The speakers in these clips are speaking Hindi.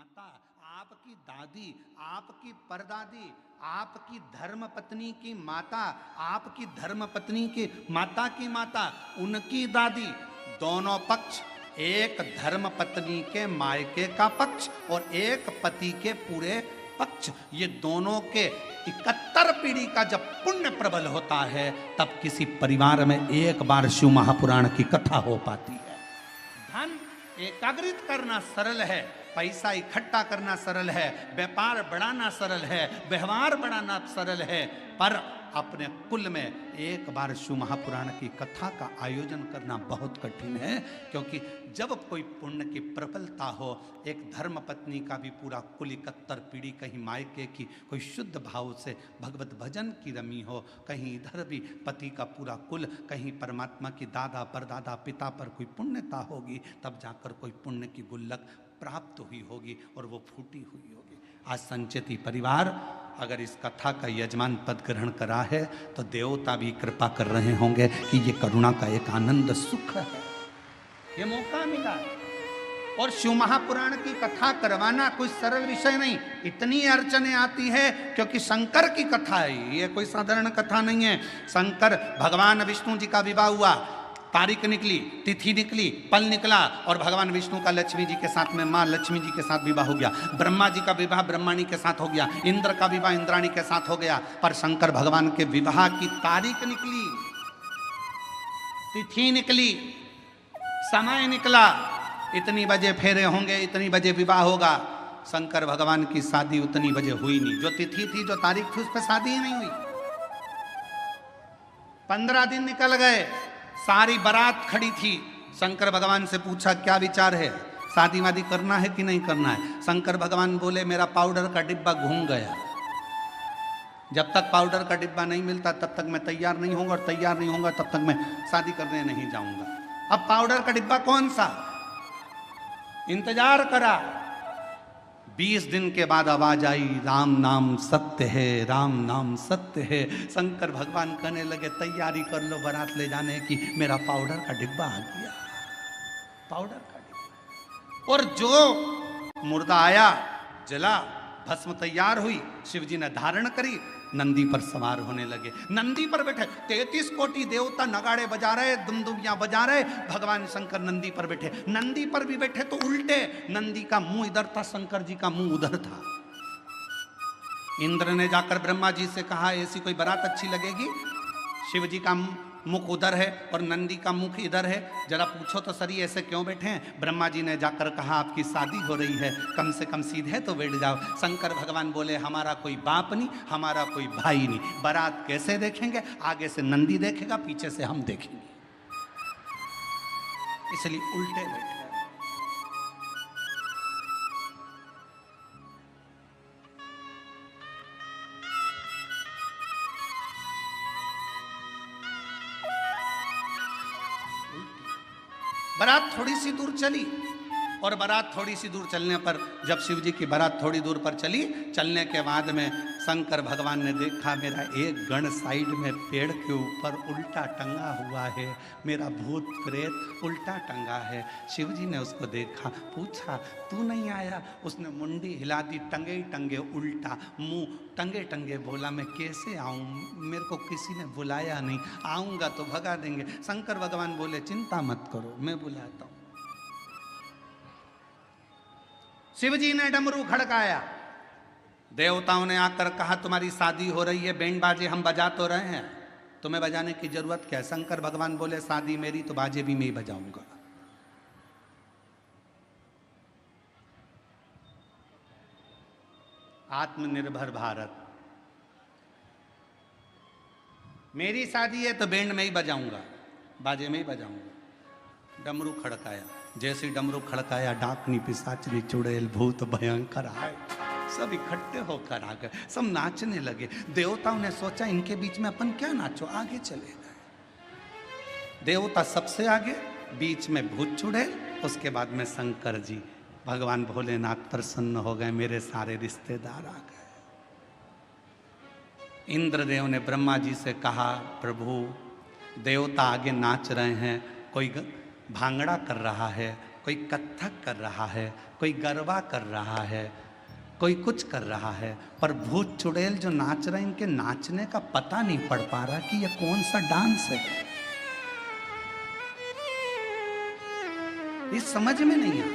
माता, आपकी दादी, आपकी परदादी, आपकी धर्मपत्नी की माता, आपकी धर्मपत्नी की माता की माता, उनकी दादी, दोनों पक्ष, एक धर्मपत्नी के मायके का पक्ष और एक पति के पूरे पक्ष, ये दोनों के 71 पीढ़ी का जब पुण्य प्रबल होता है तब किसी परिवार में एक बार शिव महापुराण की कथा हो पाती है। धन एकाग्रित करना सरल है, पैसा इकट्ठा करना सरल है, व्यापार बढ़ाना सरल है, व्यवहार बढ़ाना सरल है, पर अपने कुल में एक बार शिव महापुराण की कथा का आयोजन करना बहुत कठिन है। क्योंकि जब कोई पुण्य की प्रबलता हो, एक धर्मपत्नी का भी पूरा कुल 71 पीढ़ी, कहीं मायके की कोई शुद्ध भाव से भगवत भजन की रमी हो, कहीं इधर भी पति का पूरा कुल, कहीं परमात्मा की दादा परदादा पिता पर कोई पुण्यता होगी, तब जाकर कोई पुण्य की गुल्लक प्राप्त हुई होगी और वो फूटी हुई होगी। आज संचेती परिवार अगर इस कथा का यजमान पद ग्रहण करा है तो देवता भी कृपा कर रहे होंगे कि ये करुणा का एक आनंद सुख है, ये मौका मिला है। और शिव महापुराण की कथा करवाना कोई सरल विषय नहीं, इतनी अड़चने आती है क्योंकि शंकर की कथा है, ये कोई साधारण कथा नहीं है। शंकर भगवान विष्णु जी का विवाह हुआ, तारीख निकली, तिथि निकली, पल निकला और भगवान विष्णु का लक्ष्मी जी के साथ में मां लक्ष्मी जी के साथ विवाह हो गया। ब्रह्मा जी का विवाह ब्रह्माणी के साथ हो गया, इंद्र का विवाह इंद्राणी के साथ हो गया। पर शंकर भगवान के विवाह की तारीख निकली, तिथि निकली, समय निकला, इतनी बजे फेरे होंगे, इतनी बजे विवाह होगा। शंकर भगवान की शादी उतनी बजे हुई नहीं, जो तिथि थी, जो तारीख थी, उस पर शादी ही नहीं हुई। 15 दिन निकल गए, सारी बारात खड़ी थी। शंकर भगवान से पूछा क्या विचार है, शादी वादी करना है कि नहीं करना है। शंकर भगवान बोले मेरा पाउडर का डिब्बा घूम गया, जब तक पाउडर का डिब्बा नहीं मिलता तब तक मैं तैयार नहीं होऊंगा, और तैयार नहीं होऊंगा तब तक मैं शादी करने नहीं जाऊंगा। अब पाउडर का डिब्बा कौन सा, इंतजार करा। 20 दिन के बाद आवाज आई, राम नाम सत्य है, राम नाम सत्य है। शंकर भगवान कहने लगे तैयारी कर लो बारात ले जाने की, मेरा पाउडर का डिब्बा आ गया, पाउडर का डिब्बा। और जो मुर्दा आया, जला, भस्म तैयार हुई, शिव जी ने धारण करी, नंदी पर सवार होने लगे। नंदी पर बैठे 33 कोटि देवता नगाड़े बजा रहे, दुमदुमियां बजा रहे, भगवान शंकर नंदी पर बैठे। नंदी पर भी बैठे तो उल्टे, नंदी का मुंह इधर था, शंकर जी का मुंह उधर था। इंद्र ने जाकर ब्रह्मा जी से कहा ऐसी कोई बारात अच्छी लगेगी, शिव जी का मुख उधर है और नंदी का मुख इधर है, जरा पूछो तो सही ऐसे क्यों बैठे हैं। ब्रह्मा जी ने जाकर कहा आपकी शादी हो रही है, कम से कम सीधे तो बैठ जाओ। शंकर भगवान बोले हमारा कोई बाप नहीं, हमारा कोई भाई नहीं, बारात कैसे देखेंगे, आगे से नंदी देखेगा, पीछे से हम देखेंगे, इसलिए उल्टे बैठे। बारात थोड़ी सी दूर चली, और बारात थोड़ी सी दूर चलने पर जब शिव जी की बारात थोड़ी दूर पर चली, चलने के बाद में शंकर भगवान ने देखा मेरा एक गण साइड में पेड़ के ऊपर उल्टा टंगा हुआ है, मेरा भूत प्रेत उल्टा टंगा है। शिव जी ने उसको देखा, पूछा तू नहीं आया, उसने मुंडी हिला दी, टंगे ही टंगे उल्टा, मुंह टंगे टंगे बोला मैं कैसे आऊँ, मेरे को किसी ने बुलाया नहीं, आऊँगा तो भगा देंगे। शंकर भगवान बोले चिंता मत करो, मैं बुलाता हूँ। शिव जी ने डमरू खड़काया, देवताओं ने आकर कहा तुम्हारी शादी हो रही है, बैंड बाजे हम बजा तो रहे हैं, तुम्हें बजाने की जरूरत क्या है। शंकर भगवान बोले शादी मेरी तो बाजे भी मैं ही बजाऊंगा। आत्मनिर्भर भारत, मेरी शादी है तो बैंड में ही बजाऊंगा, बाजे में ही बजाऊंगा। डमरू खड़काया, जैसे डमरू खड़काया डाकनी पिशाचनी चुड़ैल भूत भयंकर आए, सब इकट्ठे होकर आ गए, सब नाचने लगे। देवताओं ने सोचा इनके बीच में अपन क्या नाचो, आगे चले गए। देवता सबसे आगे, बीच में भूत चुड़ैल, उसके बाद में शंकर जी। भगवान भोलेनाथ प्रसन्न हो गए, मेरे सारे रिश्तेदार आ गए। इंद्रदेव ने ब्रह्मा जी से कहा प्रभु देवता आगे नाच रहे हैं, कोई भांगड़ा कर रहा है, कोई कथक कर रहा है, कोई गरबा कर रहा है, कोई कुछ कर रहा है, पर भूत चुड़ैल जो नाच रहे हैं, इनके नाचने का पता नहीं पड़ पा रहा कि यह कौन सा डांस है। ये समझ में नहीं आ।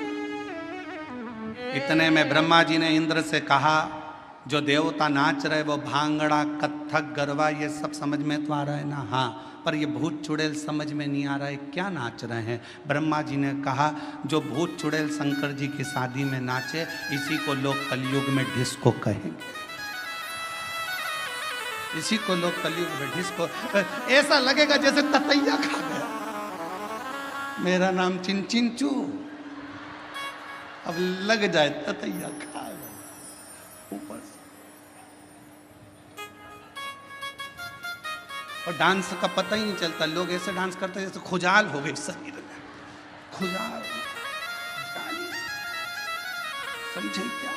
इतने में ब्रह्मा जी ने इंद्र से कहा, जो देवता नाच रहे वो भांगड़ा, कथक, गरबा ये सब समझ में तो आ रहा है ना? हाँ, पर ये भूत चुड़ैल समझ में नहीं आ रहा है, क्या नाच रहे हैं? ब्रह्मा जी ने कहा, जो भूत चुड़ैल शंकर जी की शादी में नाचे, इसी को लोग कलयुग में डिस्को कहेंगे। इसी को लोग कलयुग में डिस्को, ऐसा लगेगा जैसे ततैया खा गया। मेरा नाम चिंचिंचू, अब लग जाए ततैया खा गया ऊपर से। और डांस का पता ही नहीं चलता, लोग ऐसे डांस करते हैं जैसे खुजाल हो गई शरीर में, खुजाल, समझे क्या?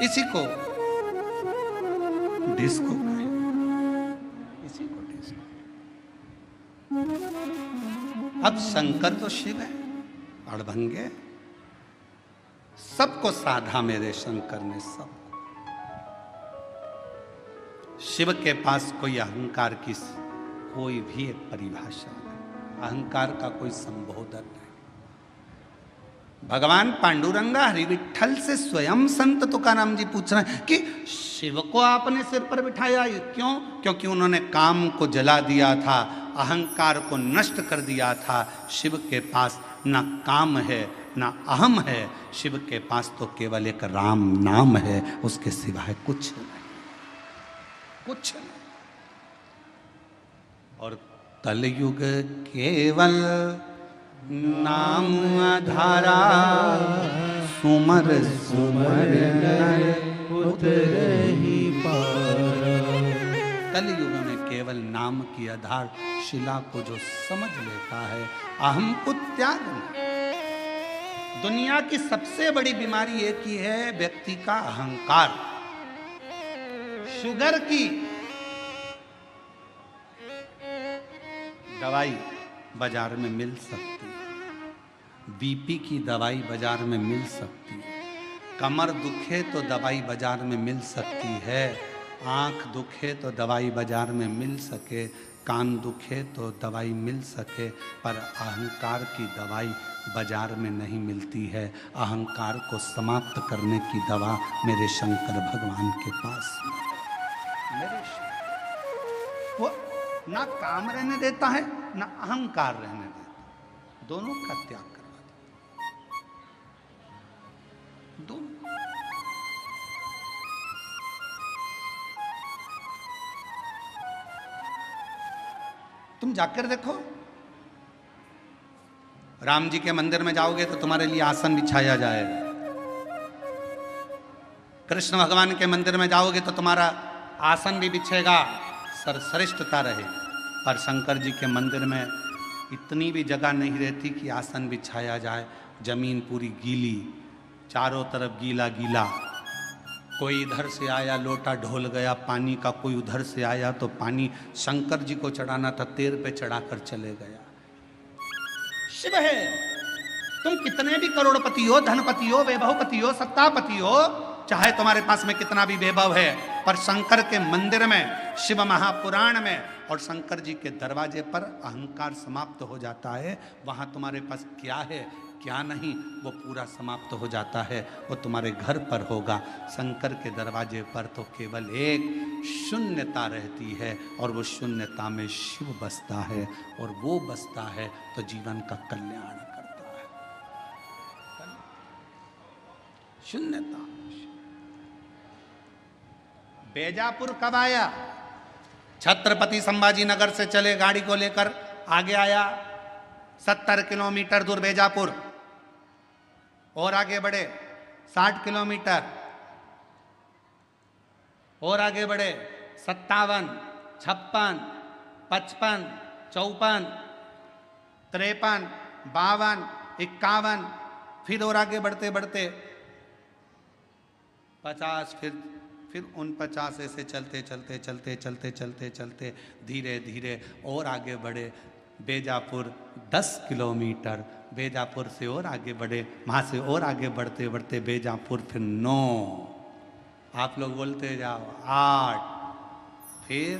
इसी को डिस्को कहे, इसी को डिस्को। अब शंकर तो शिव है, अड़भंगे, सबको साधा मेरे शंकर ने, सब। शिव के पास कोई अहंकार की कोई भी एक परिभाषा नहीं, अहंकार का कोई संबोधन नहीं। भगवान पांडुरंगा हरि विठल से स्वयं संत तुकाराम जी पूछ रहे हैं कि शिव को आपने सिर पर बिठाया, क्यों? क्योंकि उन्होंने काम को जला दिया था, अहंकार को नष्ट कर दिया था। शिव के पास ना काम है ना अहम है, शिव के पास तो केवल एक राम नाम है, उसके सिवाय कुछ नहीं, कुछ नहीं। और कलयुग केवल नाम आधारा, सुमर सुमर उतरहि पारा। कलयुग में केवल नाम की आधार शिला को जो समझ लेता है, अहम को त्याग नहीं। दुनिया की सबसे बड़ी बीमारी एक ही है, व्यक्ति का अहंकार। शुगर की दवाई बाजार में मिल सकती है, बीपी की दवाई बाजार में मिल सकती है, कमर दुखे तो दवाई बाजार में मिल सकती है, आंख दुखे तो दवाई बाजार में मिल सके, कान दुखे तो दवाई मिल सके, पर अहंकार की दवाई बाजार में नहीं मिलती है। अहंकार को समाप्त करने की दवा मेरे शंकर भगवान के पास है। मेरे वो ना काम रहने देता है ना अहंकार रहने देता, दोनों का त्याग करवा देता, दोनों। तुम जाकर देखो, राम जी के मंदिर में जाओगे तो तुम्हारे लिए आसन बिछाया जाएगा, कृष्ण भगवान के मंदिर में जाओगे तो तुम्हारा आसन भी बिछेगा, सरसरिष्ठता रहेगी। पर शंकर जी के मंदिर में इतनी भी जगह नहीं रहती कि आसन बिछाया जाए, जमीन पूरी गीली, चारों तरफ गीला गीला। कोई इधर से आया लोटा ढोल गया पानी का, कोई उधर से आया तो पानी शंकर जी को चढ़ाना था, तेर पे चढ़ाकर चले गया। शिव है, तुम कितने भी करोड़पति हो, धनपति हो, वैभवपति हो, सत्तापति हो, चाहे तुम्हारे पास में कितना भी वैभव है, पर शंकर के मंदिर में, शिव महापुराण में और शंकर जी के दरवाजे पर अहंकार समाप्त हो जाता है। वहां तुम्हारे पास क्या है क्या नहीं वो पूरा समाप्त हो जाता है, वो तुम्हारे घर पर होगा। शंकर के दरवाजे पर तो केवल एक शून्यता रहती है और वो शून्यता में शिव बसता है, और वो बसता है तो जीवन का कल्याण करता है। शून्यता। बेजापुर कब आया? छत्रपति संभाजी नगर से चले गाड़ी को लेकर, आगे आया 70 किलोमीटर दूर बेजापुर, और आगे बढ़े 60 किलोमीटर, और आगे बढ़े 57, 56, 55, 54, 53, 52, 51, फिर और आगे बढ़ते बढ़ते 50, फिर फिर 49 से चलते चलते चलते चलते चलते चलते धीरे धीरे और आगे बढ़े। बेजापुर 10 किलोमीटर, बेजापुर से और आगे बढ़े, वहाँ से और आगे बढ़ते बढ़ते बेजापुर फिर 9, आप लोग बोलते जाओ 8, फिर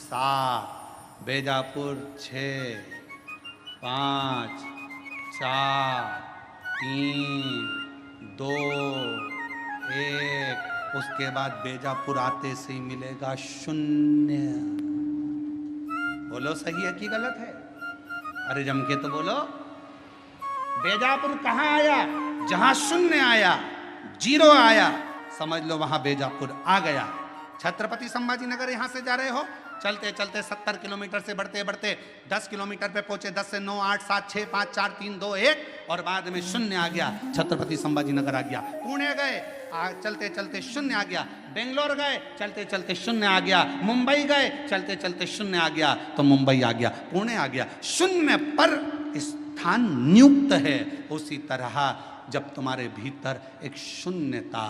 7, बेजापुर 6, 5, 4, 3, 2, 1। उसके बाद बेजापुर आते से ही मिलेगा 0। बोलो सही है कि गलत है? अरे जम के तो बोलो। बेजापुर कहाँ आया? जहां 0 आया, 0 आया, समझ लो वहां बेजापुर आ गया। छत्रपति संभाजी नगर यहां से जा रहे हो, चलते चलते 70 किलोमीटर से बढ़ते बढ़ते 10 किलोमीटर पे पहुंचे। 10 से 9, 8, 7, 6, 5, 4, 3, 2, 1 और बाद में 0 आ गया। छत्रपति संभाजी नगर आ गया। पुणे गए, चलते चलते 0 आ गया। बेंगलोर गए, चलते चलते 0 आ गया। मुंबई गए, चलते चलते 0 आ गया, तो मुंबई आ गया, पुणे आ गया। 0 पर स्थान नियुक्त है। उसी तरह जब तुम्हारे भीतर एक शून्यता,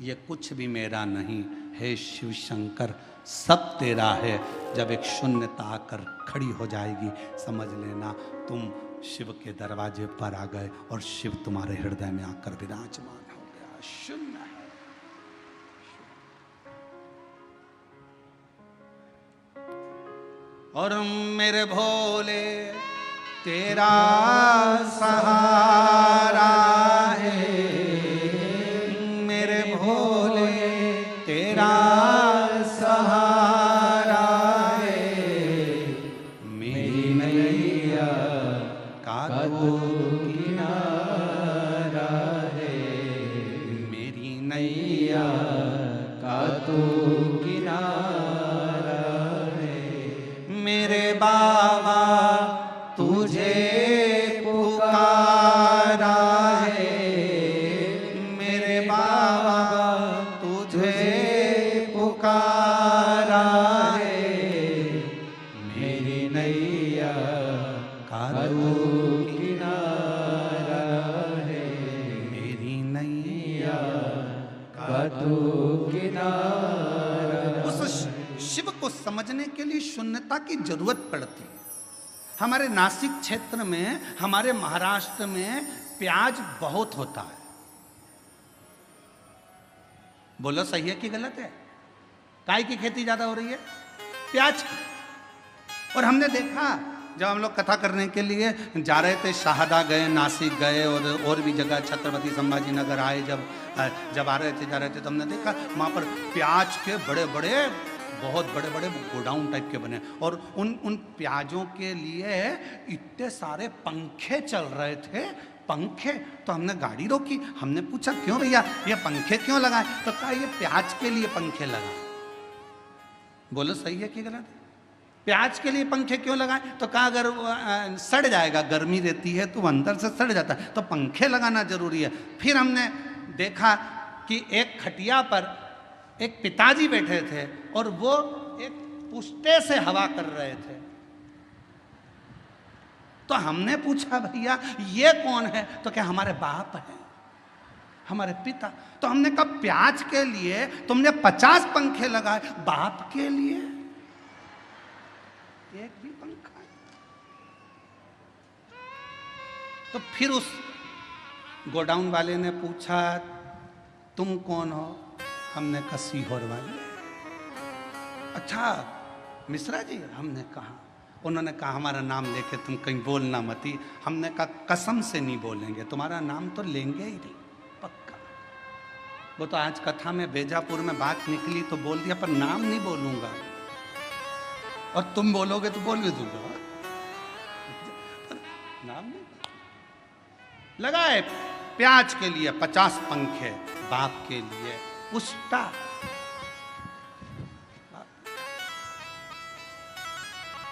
ये कुछ भी मेरा नहीं है शिव शंकर, सब तेरा है, जब एक शून्यता आकर खड़ी हो जाएगी, समझ लेना तुम शिव के दरवाजे पर आ गए और शिव तुम्हारे हृदय में आकर विराजमान हो गया। शून्य है। और मेरे भोले तेरा सहारा है, मेरे भोले तेरा सहारा है, मेरी नैया का तो किनारा है, मेरी नैया का तो किनारा है। मेरे बाबा तुझे पुकारा है, मेरे बाबा तुझे पुकारा है, मेरी नैया का तो किनारा है, मेरी नैया का तो किनारा। उस शिव को समझने के लिए शून्यता की जरूरत पड़ती है। हमारे नासिक क्षेत्र में, हमारे महाराष्ट्र में प्याज बहुत होता है। बोलो सही है कि गलत है? काय की खेती ज्यादा हो रही है? प्याज की। और हमने देखा जब हम लोग कथा करने के लिए जा रहे थे, शाहदा गए, नासिक गए और भी जगह, छत्रपति संभाजी नगर आए, जब आ रहे थे, जा रहे थे, तो हमने देखा वहाँ पर प्याज के बड़े बड़े, बहुत बड़े बड़े गोडाउन टाइप के बने, और उन प्याजों के लिए इतने सारे पंखे चल रहे थे। पंखे, तो हमने गाड़ी रोकी, हमने पूछा क्यों भैया ये पंखे क्यों लगाए? तो कहा ये प्याज के लिए पंखे लगाए। बोलो सही है कि गलत है? प्याज के लिए पंखे क्यों लगाए? तो कहा अगर सड़ जाएगा, गर्मी रहती है तो अंदर से सड़ जाता है, तो पंखे लगाना जरूरी है। फिर हमने देखा कि एक खटिया पर एक पिताजी बैठे थे और वो एक पुष्टे से हवा कर रहे थे। तो हमने पूछा भैया ये कौन है? तो क्या हमारे बाप है, हमारे पिता। तो हमने कहा प्याज के लिए तुमने 50 पंखे लगाए, बाप के लिए एक भी पंखा। तो फिर उस गोडाउन वाले ने पूछा तुम कौन हो? हमने कहा सीहोर वाले। अच्छा मिश्रा जी? हमने कहा। उन्होंने कहा हमारा नाम लेके तुम कहीं बोलना मती। हमने कहा कसम से नहीं बोलेंगे, तुम्हारा नाम तो लेंगे ही नहीं, पक्का। वो तो आज कथा में बेजापुर में बात निकली तो बोल दिया, पर नाम नहीं बोलूंगा, और तुम बोलोगे तो बोल भी दूंगा, पर नाम नहीं। लगाए प्याज के लिए 50 पंखे, बाप के लिए पुष्टा।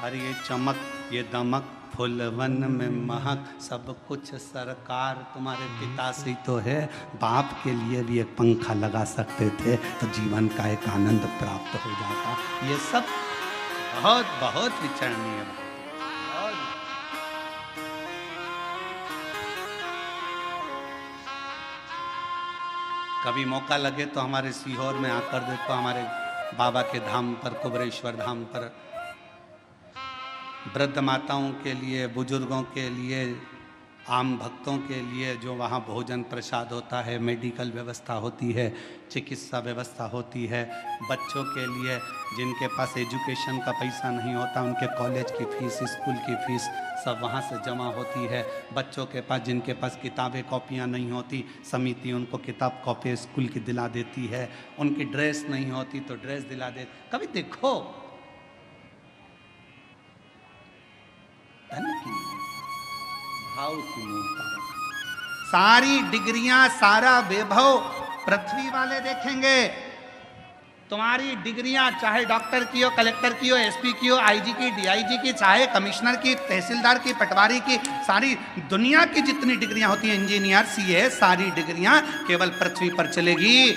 अरे ये चमक, ये दमक, फुलवन में महक, सब कुछ सरकार तुम्हारे पिता से ही तो है। बाप के लिए भी एक पंखा लगा सकते थे तो जीवन का एक आनंद प्राप्त हो जाता। ये सब बहुत बहुत विचारणीय है। कभी मौका लगे तो हमारे सीहोर में आकर देखो, हमारे बाबा के धाम पर, कुबरेश्वर धाम पर, वृद्ध माताओं के लिए, बुजुर्गों के लिए, आम भक्तों के लिए जो वहाँ भोजन प्रसाद होता है, मेडिकल व्यवस्था होती है, चिकित्सा व्यवस्था होती है, बच्चों के लिए जिनके पास एजुकेशन का पैसा नहीं होता उनके कॉलेज की फीस, स्कूल की फीस सब वहाँ से जमा होती है। बच्चों के पास जिनके पास किताबें कॉपियाँ नहीं होती, समिति उनको किताब कॉपी स्कूल की दिला देती है। उनकी ड्रेस नहीं होती तो ड्रेस दिला दे। कभी देखो भाव की मूर्ता, सारी डिग्रियां, सारा वैभव पृथ्वी वाले देखेंगे। तुम्हारी डिग्रियां चाहे डॉक्टर की हो, कलेक्टर की हो, एसपी की हो, आईजी की, डीआईजी की, चाहे कमिश्नर की, तहसीलदार की, पटवारी की, सारी दुनिया की जितनी डिग्रियां होती हैं, इंजीनियर, सीए, सारी डिग्रियां केवल पृथ्वी पर चलेगी।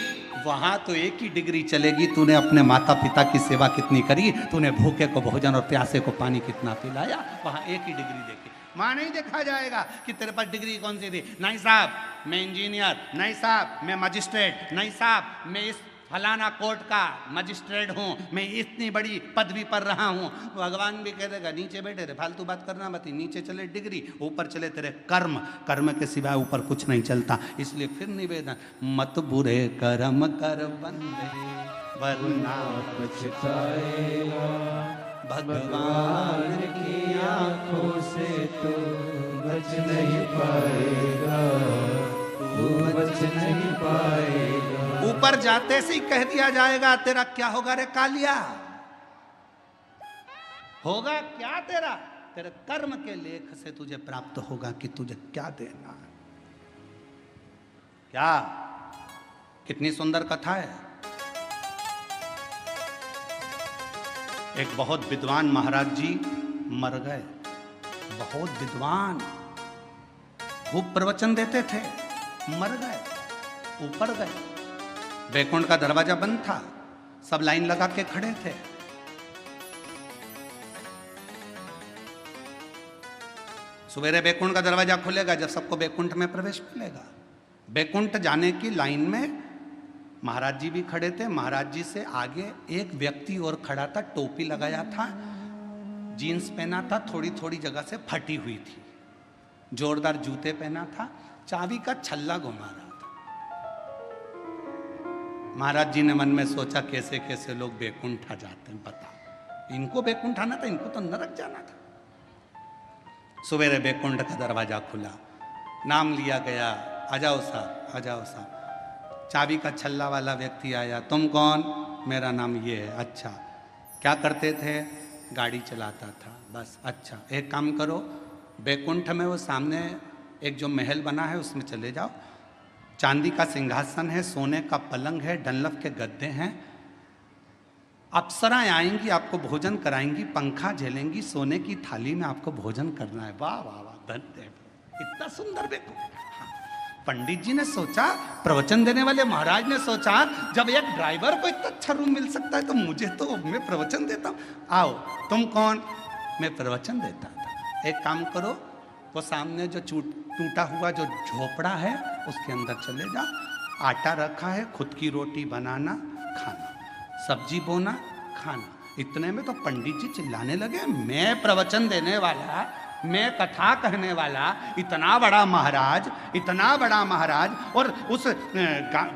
वहां तो एक ही डिग्री चलेगी, तूने अपने माता पिता की सेवा कितनी करी, तूने भूखे को भोजन और प्यासे को पानी कितना पिलाया, वहां एक ही डिग्री देखी। वहां नहीं देखा जाएगा कि तेरे पास डिग्री कौन सी थी। नहीं साहब मैं इंजीनियर, नहीं साहब मैं मजिस्ट्रेट, नहीं साहब मैं इस फलाना कोर्ट का मजिस्ट्रेट हूँ, मैं इतनी बड़ी पदवी पर रहा हूँ। भगवान भी कह देगा नीचे बैठे रे, फालतू बात करना मत। नीचे चले डिग्री, ऊपर चले तेरे कर्म, कर्म के सिवाय ऊपर कुछ नहीं चलता। इसलिए फिर निवेदन, मत बुरे कर्म कर बंदे वरना पछताएगा, भगवान की आंखों से तो बच नहीं पाएगा, तू बच नहीं पाएगा। ऊपर जाते से ही कह दिया जाएगा तेरा क्या होगा रे कालिया, होगा क्या तेरा, तेरे कर्म के लेख से तुझे प्राप्त होगा कि तुझे क्या देना है। क्या कितनी सुंदर कथा है। एक बहुत विद्वान महाराज जी मर गए, बहुत विद्वान, खूब प्रवचन देते थे, मर गए, ऊपर गए। बैकुंठ का दरवाजा बंद था, सब लाइन लगा के खड़े थे। सवेरे बैकुंठ का दरवाजा खुलेगा जब सबको बैकुंठ में प्रवेश मिलेगा। बैकुंठ जाने की लाइन में महाराज जी भी खड़े थे। महाराज जी से आगे एक व्यक्ति और खड़ा था, टोपी लगाया था, जीन्स पहना था, थोड़ी थोड़ी जगह से फटी हुई थी, जोरदार जूते पहना था, चाबी का छल्ला घुमा रहा था। महाराज जी ने मन में सोचा कैसे कैसे लोग बैकुंठ आ जाते हैं, बता, इनको बैकुंठ आना था, इनको तो नरक जाना था। सवेरे बैकुंठ का दरवाजा खुला, नाम लिया गया, आ जाओ साहब, आ जाओ साहब। चाबी का छल्ला वाला व्यक्ति आया, तुम कौन? मेरा नाम ये है। अच्छा, क्या करते थे? गाड़ी चलाता था, बस। अच्छा, एक काम करो, बैकुंठ में वो सामने एक जो महल बना है उसमें चले जाओ, चांदी का सिंहासन है, सोने का पलंग है, डनलप के गद्दे हैं, अप्सराएं आएंगी, आपको भोजन कराएंगी, पंखा झेलेंगी, सोने की थाली में आपको भोजन करना है। वाह वाह वाह, धन्य, इतना सुंदर बैकुंठ। पंडित जी ने सोचा, प्रवचन देने वाले महाराज ने सोचा, जब एक ड्राइवर को इतना अच्छा रूम मिल सकता है तो मुझे तो, मैं प्रवचन देता हूँ। आओ, तुम कौन? मैं प्रवचन देता था। एक काम करो, वो सामने जो टूटा हुआ जो झोपड़ा है उसके अंदर चले जाओ, आटा रखा है, खुद की रोटी बनाना, खाना, सब्जी बोना, खाना। इतने में तो पंडित जी चिल्लाने लगे, मैं प्रवचन देने वाला, मैं कथा कहने वाला, इतना बड़ा महाराज, इतना बड़ा महाराज, और उस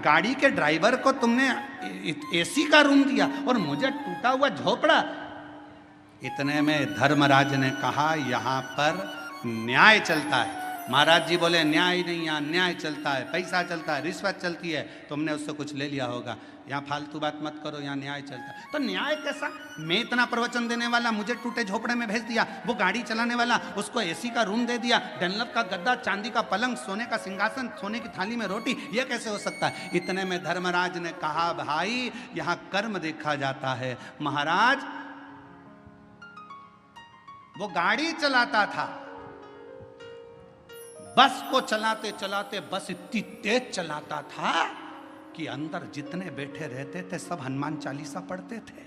गाड़ी के ड्राइवर को तुमने एसी का रूम दिया और मुझे टूटा हुआ झोपड़ा। इतने में धर्मराज ने कहा, यहाँ पर न्याय चलता है। महाराज जी बोले, न्याय नहीं, यहाँ न्याय चलता है, पैसा चलता है, रिश्वत चलती है, तुमने उससे कुछ ले लिया होगा, यहाँ फालतू बात मत करो, यहाँ न्याय चलता है। तो न्याय कैसा? मैं इतना प्रवचन देने वाला, मुझे टूटे झोपड़े में भेज दिया, वो गाड़ी चलाने वाला, उसको एसी का रूम दे दिया, डनलप का गद्दा, चांदी का पलंग, सोने का सिंहासन, सोने की थाली में रोटी, ये कैसे हो सकता है? इतने में धर्मराज ने कहा, भाई यहाँ कर्म देखा जाता है। महाराज वो गाड़ी चलाता था, बस को चलाते चलाते बस इतनी तेज चलाता था कि अंदर जितने बैठे रहते थे सब हनुमान चालीसा पढ़ते थे।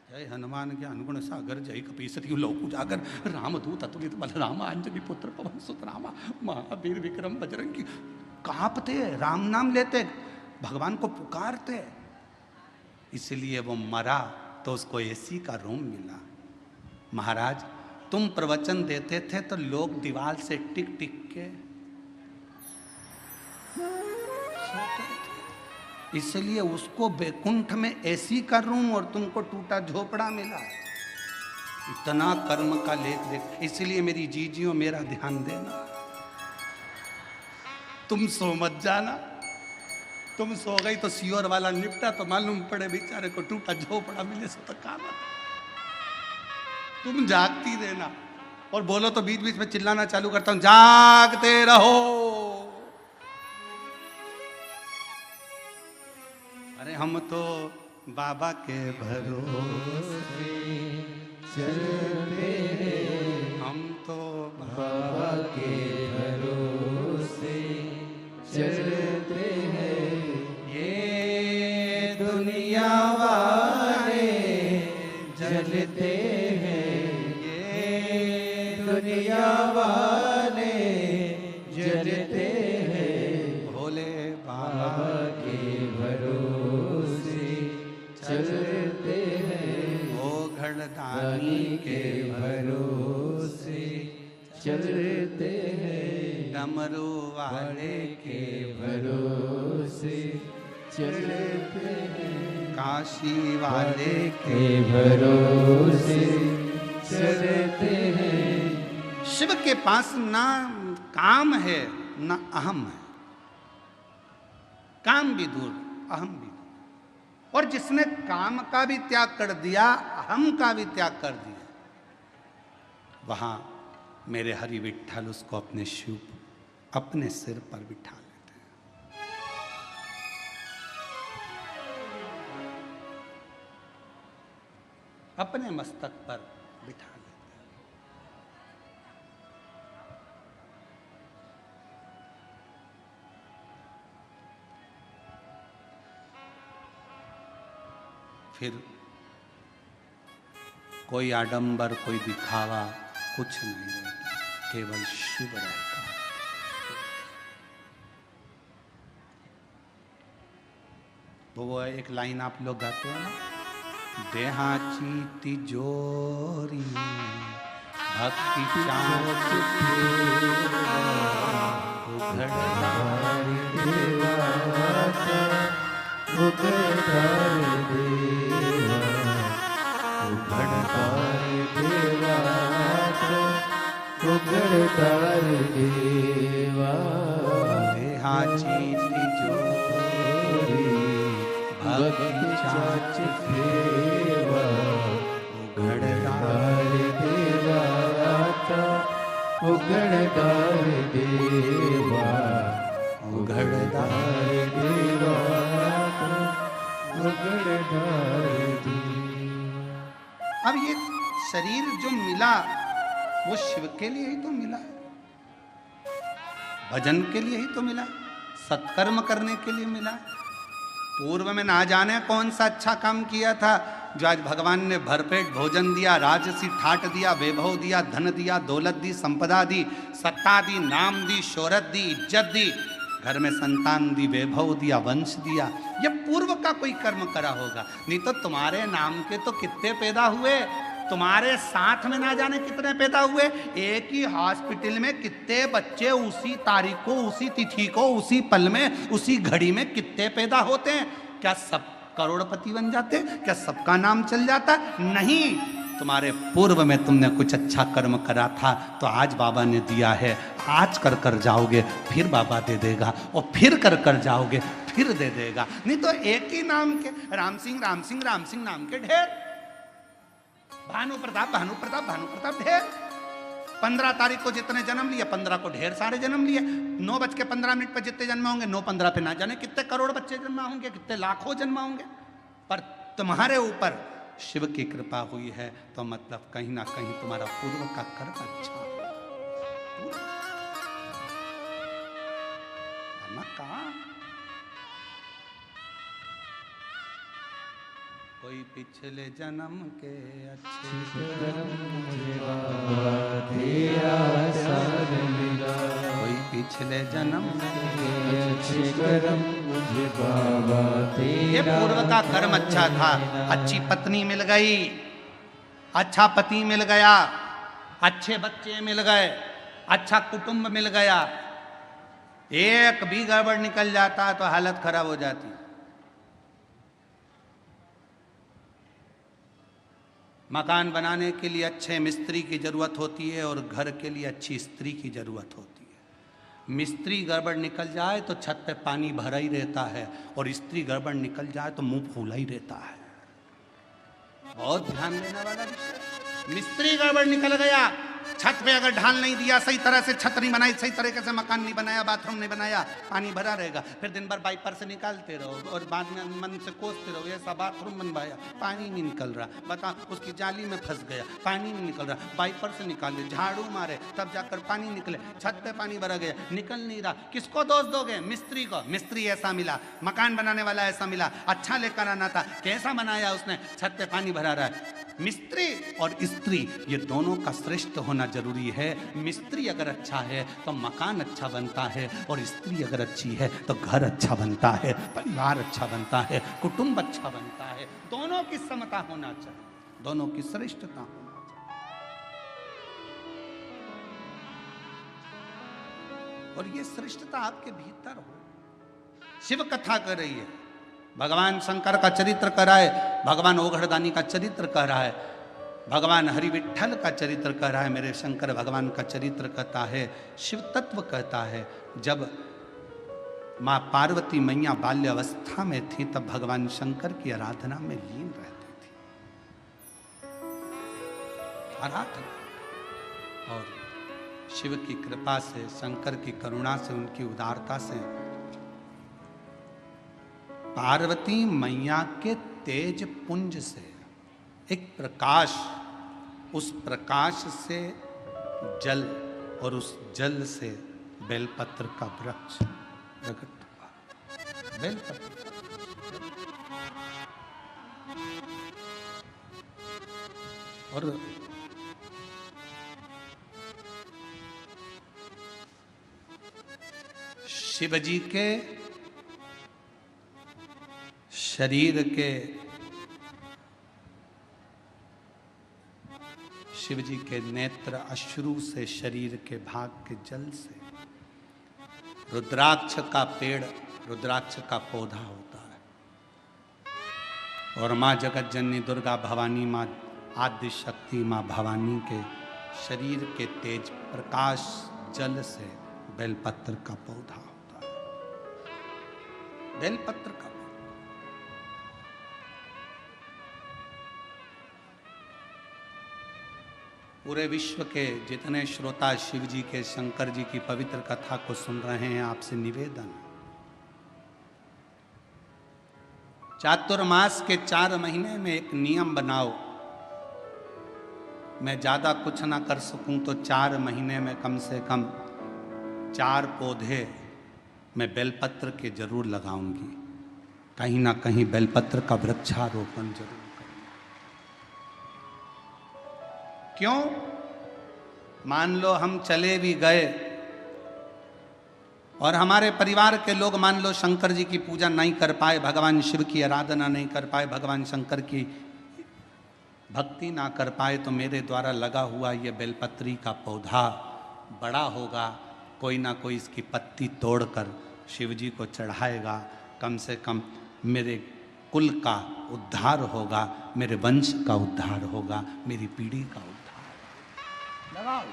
जय हनुमान के अनुगुण सागर, जय कपीसति लोक उजागर, रामदूत अतुलित बल राम, अंजनी पुत्र पवन सुत रामा, महावीर विक्रम बजरंगी। कांपते, राम नाम लेते, भगवान को पुकारते। इसलिए वो मरा तो उसको एसी का रूम मिला। महाराज तुम प्रवचन देते थे तो लोग दीवार से टिक टिक के सोते थे, इसलिए उसको बैकुंठ में एसी का रूम और तुमको टूटा झोपड़ा मिला। इतना कर्म का लेख देख। इसलिए मेरी जीजियों मेरा ध्यान देना, तुम सो मत जाना। तुम सो गई तो सियोर वाला निपटा तो मालूम पड़े बेचारे को टूटा झोपड़ा मिले सो तो काम। तुम जागती रहना। और बोलो तो बीच बीच में चिल्लाना चालू करता हूं, जागते रहो। अरे हम तो बाबा के भरोसे चलते हैं, हम तो बाबा के भरोसे चलते हैं। ये दुनिया वाले जलते हैं, ये दुनिया वाले जलते हैं। भोले बाबा के भरोसे चलते हैं, ओ घड़दानी के भरोसे चलते हैं, डमरू वाले के भरोसे चलते हैं, काशी वाले के भरोसे चलते हैं। शिव के पास ना काम है ना अहम है। काम भी दूर, अहम भी दूर। और जिसने काम का भी त्याग कर दिया, अहम का भी त्याग कर दिया, वहां मेरे हरि विठ्ठल उसको अपने शिव अपने सिर पर बिठा लेते हैं। अपने मस्तक पर बिठा लेते हैं। फिर कोई आडंबर, कोई दिखावा कुछ नहीं रहता, केवल शिव रहता। वो एक लाइन आप लोग गाते हो ना, देहाची तिजोरी भक्ति चाँच देहाची तिजोरी भक्ति चाँच फेवा, उघड़दार देवाता उघड़दार देवा, उघड़दार देवाता उघड़दार देवा। अब ये शरीर जो मिला वो शिव के लिए ही तो मिला है, भजन के लिए ही तो मिला, सत्कर्म करने के लिए मिला। पूर्व में ना जाने कौन सा अच्छा काम किया था जो आज भगवान ने भरपेट भोजन दिया, राजसी ठाट दिया, वैभव दिया, धन दिया, दौलत दी, संपदा दी, सत्ता दी, नाम दी, शोहरत दी, इज्जत दी, घर में संतान दी, वैभव दिया, वंश दिया। ये पूर्व का कोई कर्म करा होगा, नहीं तो तुम्हारे नाम के तो कितने पैदा हुए, तुम्हारे साथ में ना जाने कितने पैदा हुए। एक ही हॉस्पिटल में कितने बच्चे उसी तारीख को, उसी तिथि को, उसी पल में, उसी घड़ी में कितने पैदा होते हैं। क्या सब करोड़पति बन जाते? क्या सबका नाम चल जाता? नहीं, तुम्हारे पूर्व में तुमने कुछ अच्छा कर्म करा था तो आज बाबा ने दिया है। आज कर कर जाओगे फिर बाबा दे देगा, और फिर कर कर जाओगे फिर दे देगा। नहीं तो एक ही नाम के राम सिंह राम सिंह राम सिंह नाम के ढेर, भानु प्रताप भानु प्रताप भानु प्रताप ढेर। 15 तारीख को जितने जन्म लिए 15 को ढेर सारे जन्म लिए। 9:15 पर जितने जन्म होंगे 9:15 पे ना जाने कितने करोड़ बच्चे जन्मा होंगे, कितने लाखों जन्मा होंगे। पर तुम्हारे ऊपर शिव की कृपा हुई है तो मतलब कहीं ना कहीं तुम्हारा पूर्व का कर्म अच्छा है। कहा कोई पिछले जन्म के अच्छे कर्म मुझे बाबा तेरा साथ मिला। कोई पिछले जन्म के अच्छे कर्म मुझे बाबा तेरा। ये पूर्व का कर्म अच्छा था, अच्छी पत्नी मिल गई, अच्छा पति मिल गया, अच्छे बच्चे मिल गए, अच्छा कुटुंब मिल गया। एक भी गड़बड़ निकल जाता तो हालत खराब हो जाती। मकान बनाने के लिए अच्छे मिस्त्री की जरूरत होती है और घर के लिए अच्छी स्त्री की जरूरत होती है। मिस्त्री गड़बड़ निकल जाए तो छत पे पानी भरा ही रहता है और स्त्री गड़बड़ निकल जाए तो मुंह फूला ही रहता है। बहुत ध्यान देने वाला विषय। मिस्त्री गड़बड़ निकल गया, छत पे अगर ढाल नहीं दिया, सही तरह से छत नहीं बनाई, सही तरीके से मकान नहीं बनाया, बाथरूम नहीं बनाया, पानी भरा रहेगा। फिर दिन भर वाइपर से निकालते रहो और बाद में मन से कोसते रहो, ऐसा बाथरूम बनवाया, पानी नहीं निकल रहा, बता उसकी जाली में फंस गया, पानी नहीं निकल रहा, वाइपर से निकाले, झाड़ू मारे तब जाकर पानी निकले, छत पे पानी भरा गया, निकल नहीं रहा। किसको दोष दोगे? मिस्त्री को। मिस्त्री ऐसा मिला, मकान बनाने वाला ऐसा मिला, अच्छा लेकर आना था, कैसा बनाया उसने, छत पे पानी भरा रहा है। मिस्त्री और स्त्री ये दोनों का श्रेष्ठ होना जरूरी है। मिस्त्री अगर अच्छा है तो मकान अच्छा बनता है और स्त्री अगर अच्छी है तो घर अच्छा बनता है, परिवार अच्छा बनता है, कुटुंब अच्छा बनता है। दोनों की समता होना चाहिए, दोनों की श्रेष्ठता होना चाहिए और ये श्रेष्ठता आपके भीतर हो। शिव कथा कर रही है, भगवान शंकर का चरित्र कर रहा है, भगवान ओघड़दानी का चरित्र कर रहा है, भगवान हरि विठ्ठल का चरित्र कर रहा है, मेरे शंकर भगवान का चरित्र कहता है, शिव तत्व कहता है। जब माँ पार्वती मैया बाल्यावस्था में थी तब भगवान शंकर की आराधना में लीन रहती थी। आराधना और शिव की कृपा से, शंकर की करुणा से, उनकी उदारता से पार्वती मैया के तेज पुंज से एक प्रकाश, उस प्रकाश से जल और उस जल से बेलपत्र का वृक्ष प्रकट हुआ। बेलपत्र और शिव जी के शरीर के, शिव जी के नेत्र अश्रु से, शरीर के भाग के जल से रुद्राक्ष का पेड़, रुद्राक्ष का पौधा होता है और माँ जगत जननी दुर्गा भवानी, माँ आदि शक्ति, माँ भवानी के शरीर के तेज प्रकाश जल से बेलपत्र का पौधा होता है। बेलपत्र का पूरे विश्व के जितने श्रोता शिव जी के, शंकर जी की पवित्र कथा को सुन रहे हैं, आपसे निवेदन, चातुर्मास के 4 महीने में एक नियम बनाओ। मैं ज्यादा कुछ ना कर सकूं तो 4 महीने में कम से कम 4 पौधे मैं बेलपत्र के जरूर लगाऊंगी, कहीं ना कहीं बेलपत्र का वृक्षारोपण जरूर। क्यों? मान लो हम चले भी गए और हमारे परिवार के लोग मान लो शंकर जी की पूजा नहीं कर पाए, भगवान शिव की आराधना नहीं कर पाए, भगवान शंकर की भक्ति ना कर पाए, तो मेरे द्वारा लगा हुआ ये बेलपत्री का पौधा बड़ा होगा, कोई ना कोई इसकी पत्ती तोड़कर शिव जी को चढ़ाएगा, कम से कम मेरे कुल का उद्धार होगा, मेरे वंश का उद्धार होगा, मेरी पीढ़ी का उद्धार। लगाओ।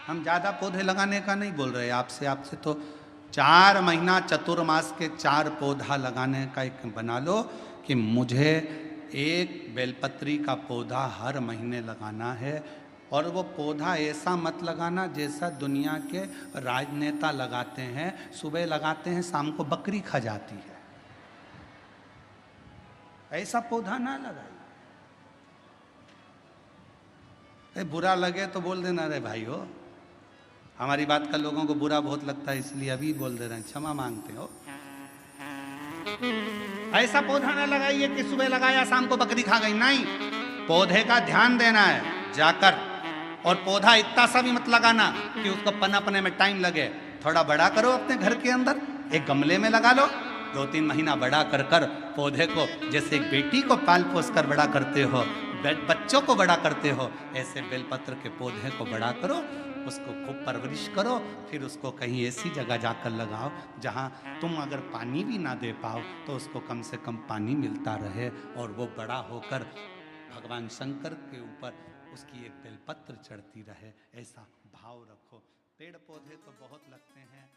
हम ज्यादा पौधे लगाने का नहीं बोल रहे आपसे, आपसे तो 4 महीना चतुर्मास के 4 पौधा लगाने का एक बना लो कि मुझे एक बेलपत्री का पौधा हर महीने लगाना है। और वो पौधा ऐसा मत लगाना जैसा दुनिया के राजनेता लगाते हैं, सुबह लगाते हैं शाम को बकरी खा जाती है, ऐसा पौधा ना लगाइए। बुरा लगे तो बोल देना, रे भाई हो, हमारी बात का लोगों को बुरा बहुत लगता है इसलिए अभी बोल दे रहे हैं, क्षमा मांगते हो। ऐसा पौधा ना लगाइए कि सुबह लगाया शाम को बकरी खा गई, नहीं। पौधे का ध्यान देना है जाकर, और पौधा इतना सा भी मत लगाना कि उसको पनपने में टाइम लगे। थोड़ा बड़ा करो अपने घर के अंदर, एक गमले में लगा लो, 2-3 महीना बड़ा कर कर पौधे को, जैसे एक बेटी को पाल पोस कर बड़ा करते हो, बच्चों को बड़ा करते हो, ऐसे बेलपत्र के पौधे को बड़ा करो, उसको खूब परवरिश करो, फिर उसको कहीं ऐसी जगह जाकर लगाओ जहाँ तुम अगर पानी भी ना दे पाओ तो उसको कम से कम पानी मिलता रहे, और वो बड़ा होकर भगवान शंकर के ऊपर उसकी एक बेलपत्र चढ़ती रहे, ऐसा भाव रखो। पेड़ पौधे तो बहुत लगते हैं।